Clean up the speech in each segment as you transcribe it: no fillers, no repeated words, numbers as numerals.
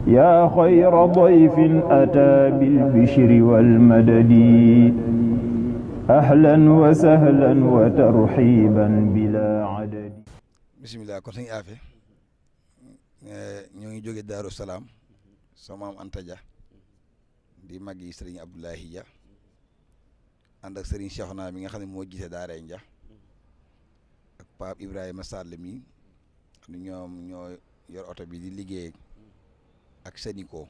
yaa xayra dayfin ataa bil bishri wal madadi ahlan wa sahlan wa tarxiiban bilaa adadi. bisimilah kon sëñ Afe ñoo ngi jóge Daaru Salaam sama maam Anta Dia di mag yi sëriñ Abdoulahi Dia ànd ak sëriñ Cheikhouna mi nga xam ne moo jiite Daaray Dia ak Pape Ibrahima Sall mi ñoom ñoo yor oto bi di liggéey ak Seniko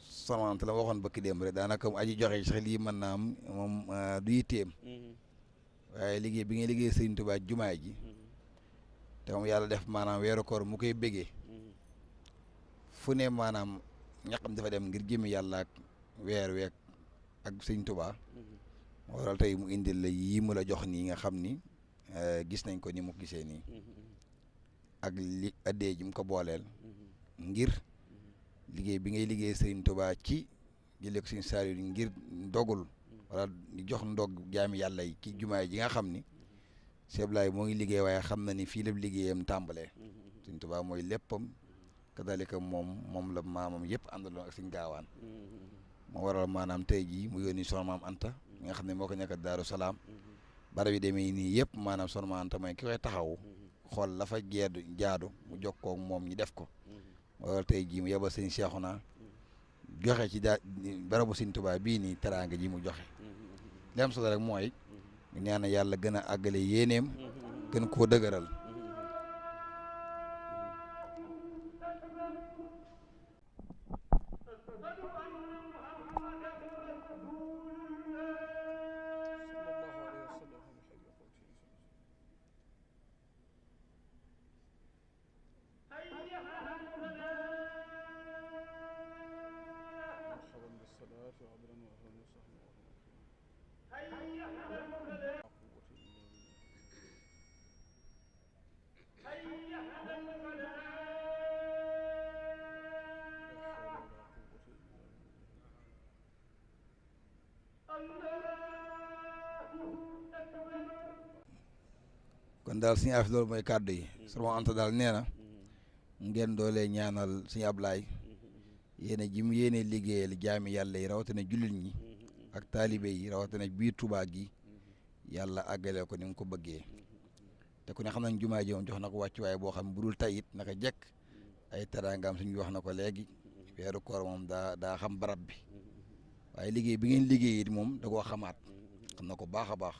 sama la waxoon bëkk démb rek daanaka mu aji joxe sax lii mën naa am moom du yitteem waaye liggéey bi ngay liggéey Sëriñ Tuubaa jumaay ji te moom yàlla def maanaam weeru koor mu koy béggee fu ne maanaam ñaqam dafa dem ngir jëmi yàlla ak weer week ak Sëriñ Tuubaa moo waral tey mu indil la yii mu la jox nii nga xam ni gis nañ ko ni mu gisee nii ak li addee ji mu ko booleel ngir liggéey bi ngay liggéey Sëriñ Tuubaa ci jëlee ko Sëriñ Saaliw ngir ndogul wala di jox ndog jaami yàlla yi ci jumaay ji nga xam ni Seblaay moo ngi liggéey waaye xam na ni fii la liggéeyam tàmbalee Sëriñ Tuubaa mooy léppam kadalika moom la maamam yëpp àndaloon ak Sëriñ Gaawaan moo waral maanaam tey jii mu yónni soxna maam Anta mi nga xam ne moo ko nekk Daaru Salaam barab yi demee nii yëpp maanaam soxna maam Anta mooy ki koy taxawu xool la fa jaadu mu jokkoo ak moom ñu def ko moo waral tey jii mu yebal Sëriñ Cheikhouna joxe ci barabu Sëriñ Tuubaa bii nii teraanga ji mu joxe li am solo rek mooy ñu ñaan yàlla gën a àggale yéeneem gën koo dëgëral kon daal suñu affaire loolu mooy kàddu yi sama Anta daal nee na ngeen doolee ñaanal suñu Ablaay yéene ji mu yéene liggéeyal jaami yàlla yi rawatina jullit ñi ak taalibe yi rawatina biir Tuubaa gi yàlla àggale ko ni mu ko bëggee te ku ne xam nañ jumaa ji moom jox na ko wàccuwaay boo xam ne bu dul tey it naka jekk ay teraangaam suñu wax na ko léegi weeru koor moom daa xam barab bi waaye liggéey bi ngeen liggéey it moom da koo xamaat xam na ko baax a baax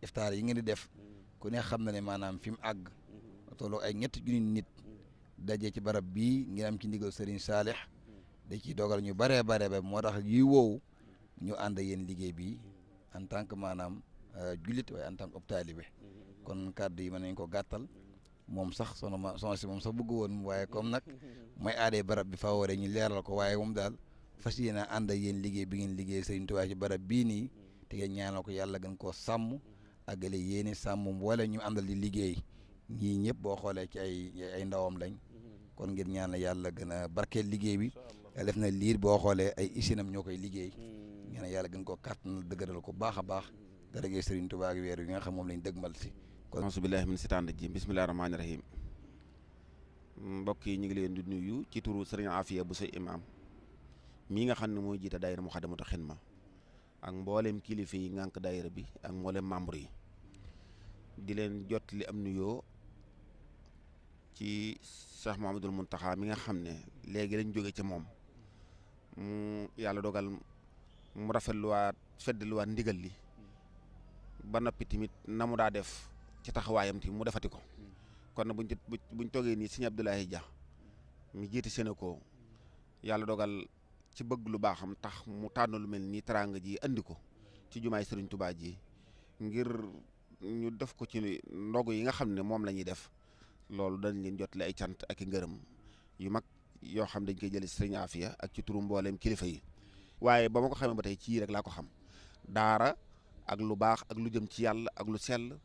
iftaar yi ngeen di def ku ne xam na ne maanaam fi mu àgg tolloo ay ñetti junni nit daje ci barab bii ngeen am ci ndigal Serigne Saalix da ciy dogal ñu baree ba moo tax yi woowu ñu ànd yéen liggéey bi en tant que maanaam jullit waaye en tant que taalibe kon kàddu yi mën nañ ko gàttal moom sax soxna si moom sax bëgg woon waaye comme nag mooy aadee barab bi faaw rek ñu leeral ko waaye moom daal fas yéene ànd yéen liggéey bi ngeen liggéey Serigne Touba ci barab bii nii te ngeen ñaanal ko yàlla gën koo sàmm àggale yéene sàmm wala ñu àndal di liggéey ñii ñëpp boo xoolee ci ay ndawam lañ kon ngir ñaan yàlla gën a barkeel liggéey bi def na liir boo xoolee ay isinam ñoo koy liggéey ñaan yàlla gën koo kàttanal dëgëral ko baax a baax darajee Serigne Touba ak weer yi nga xam moom lañ dëgmal si kon auzu billaahi min seytaani rajiim bismillaahi rahmaani rahiim mbokk yi ñu ngi leen di nuyu ci turu Serigne Afia bu sa imaam mii nga xam ne mooy jiite daayira Muxaddamatul Xidma ak mboolem kilifa yi ngànk daayira bi ak mboolem membre yi di leen jot li am nuyoo ci Cheikh Mouhamadoul Mountakha mi nga xam ne léegi lañ jóge ci moom mu yàlla dogal mu rafetluwaat feddluwaat ndigal li ba noppi tamit na mu daa def ci taxawaayam ti mu defati ko kon na buñ toogee nii Sëriñ Abdoulahi Dia mi jiite Seniko yàlla dogal ci bëgg lu baaxam tax mu tànn lu mel nii teraanga ji andi ko ci jumaay Serigne Touba ji ngir ñu def ko ci ndogu yi nga xam ne moom la ñuy def loolu dañ leen jotale ay cant ak i ngërëm yu mag yoo xam dañ koy jëlee ci Serigne Afia ak ci turu mbooleem kilifa yi waaye ba ma ko xamee ba tey ci rek laa ko xam daara ak lu baax ak lu jëm ci yàlla ak lu sell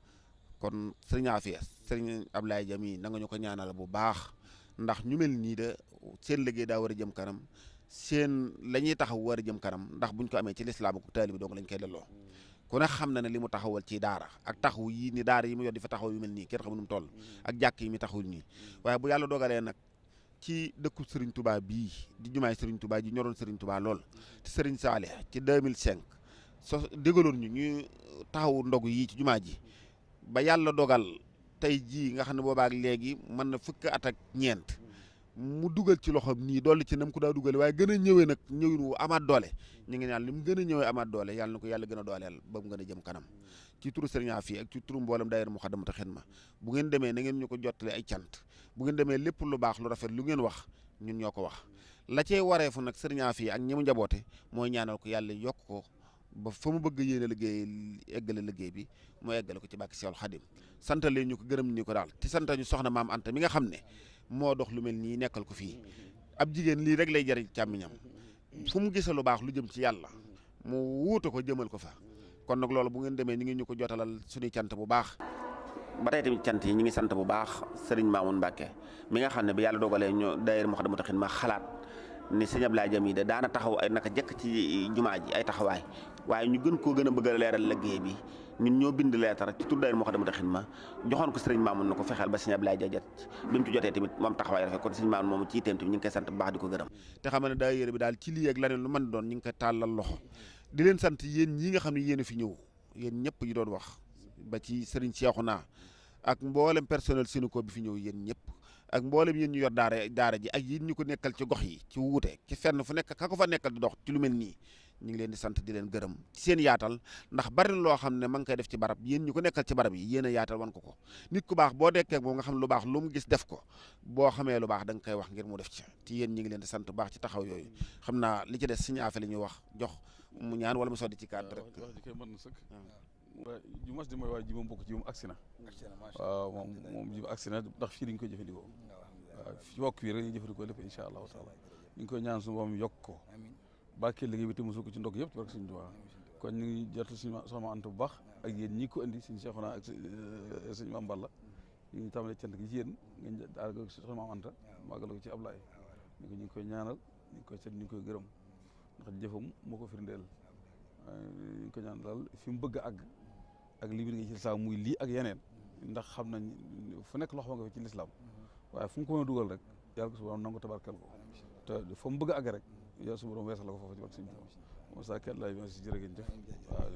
kon Serigne Afia Serigne Ablaye Dia mi na nga ñu ko ñaanal bu baax ndax ñu mel nii de seen liggéey daa war a jëm kanam seen la ñuy taxaw war a jëm kanam ndax buñ ko amee ci lislaam ak taalibe donc lañ koy delloo ku ne xam na ne li mu taxawal ci daara ak taxaw yi ni daara yi mu yor di fa taxaw yu mel nii kenn xamul nu mu toll ak jàkk yi mu taxawul nii waaye bu yàlla dogalee nag ci dëkku Serigne Touba bii di jumaay Serigne Touba ji ñoroon Serigne Touba lool te Serigne Saalih ci 2005 dégaloon ñu taxawu ndogu yii ci jumaa ji ba yàlla dogal tey jii nga xam ne boobaak léegi mën na fukki at ak ñeent mu dugal ci loxoom nii dolli ci nam ko daa dugale waaye gën a ñëwee nag ñëwin wu amaat doole ñu ngi ñaan li mu gën a ñëwee amaat doole yàlla na ko yàlla gën a dooleel ba mu gën a jëm kanam ci turu Serigne Afia ak ci turu mboolem daayira Moukhaddamatoul Khidma bu ngeen demee na ngeen ñu ko jottale ay cant bu ngeen demee lépp lu baax lu rafet lu ngeen wax ñun ñoo ko wax la cee wareefu nag Serigne Afia ak ñi mu njaboote mooy ñaanal ko yàlla yokk ko ba fa mu bëgg yéene liggéey eggale liggéey bi mu eggale ko ci bàkki Seexul Xadim santale ñu ko gërëm ñu ko daal te santa ñu soxna maam Anta mi nga xam ne moo dox lu mel nii nekkal ko fii ab jigéen lii rek lay jariñ càmmiñam fu mu gisee lu baax lu jëm ci yàlla mu wuute ko jëmal ko fa kon nag loolu bu ngeen demee ñu ngi ñu ko jotalal suñuy cant bu baax. ba tey tamit cant yi ñu ngi sant bu baax Serigne Mamoun Mbacke mi nga xam ne bi yàlla dogalee ñu daayira Moukhaddamatoul Khidma xalaat ni sëñ Ablaye Jam yi de daana taxaw ay naka jekk ci jumaa ji ay taxawaay waaye ñu gën koo gën a bëgg a leeral liggéey bi ñun ñoo bind leetar ci tur daayira Moukhaddamatoul Khidma joxoon ko Serigne Mamoun na ko fexeel ba sëñ Ablaye Dia jot bi mu ci jotee tamit moom taxawaay rafet kon sëñ Mamoun moom ci itam ñu ngi koy sant bu baax di ko gërëm te xam ne daayira bi daal ci lii ak leneen lu mën doon ñu ngi koy tàllal loxo di leen sant yéen ñi nga xam ne yéen a fi ñëw yéen ñëpp yi doon wax ba ci Serigne Cheikhouna ak mboolem personnel Sénégal bi fi ñëw yéen ñëpp ak mboolem yéen ñu yor daara ji ak yéen ñu ko nekkal ci gox yi ci wuute ci fenn fu nekk ka ko fa nekkal di dox ci lu mel nii ñu ngi leen di sant di leen gërëm ci seen yaatal ndax bari na loo xam ne ma ngi koy def ci barab yéen ñu ko nekkal ci barab yi yéen a yaatal wan ko nit ku baax boo dekkee moom nga xam lu baax lu mu gis def ko boo xamee lu baax da nga koy wax ngir mu def ci te yéen ñi ngi leen di sant bu baax ci taxaw yooyu xam naa li ci des suñu affaire li ñuy wax jox mu ñaan wala mu soddi ci cadre rek wax ji kay mën na sëkk waaye ju mas di mooy waaye ji moom bokk ci moom agsi na waaw moom ji agsi na ndax fii dañu koy jëfandikoo waaw fi wokk fii rek ñu jëfandikoo lépp insha allahu taala ñu ngi koy ñaan suñu borom yokk ko barkeel liggéey bi te mosul ko ci ndog yëpp ci barke suñu Tuubaa kon ñu ngi jotal suñu soxna Anta bu baax ak yéen ñi ko indi suñu Seexuna ak suñu Maam Balla ñu ngi tàmbalee cant gi ci yéen ngeen daal ko soxna Maam Anta màggal ko ci Ablaye ñu ngi koy ñaanal ñu ngi koy sant ñu ngi koy gërëm ndax jëfam moo ko firndeel ñu ngi koy ñaanal daal fi mu bëgg a àgg ak li nga ci lislaam muy lii ak yeneen ndax xam nañ fu nekk loxo nga fi ci lislaam waaye fu mu ko mën a dugal rek yàlla ko su borom nangu tabarkal ko te fa mu bëgg a àgg rek yàlla su borom weesal la ko foofu ci wàllu suñu moom saa kenn laay bi si jërë ngeen jëf waaw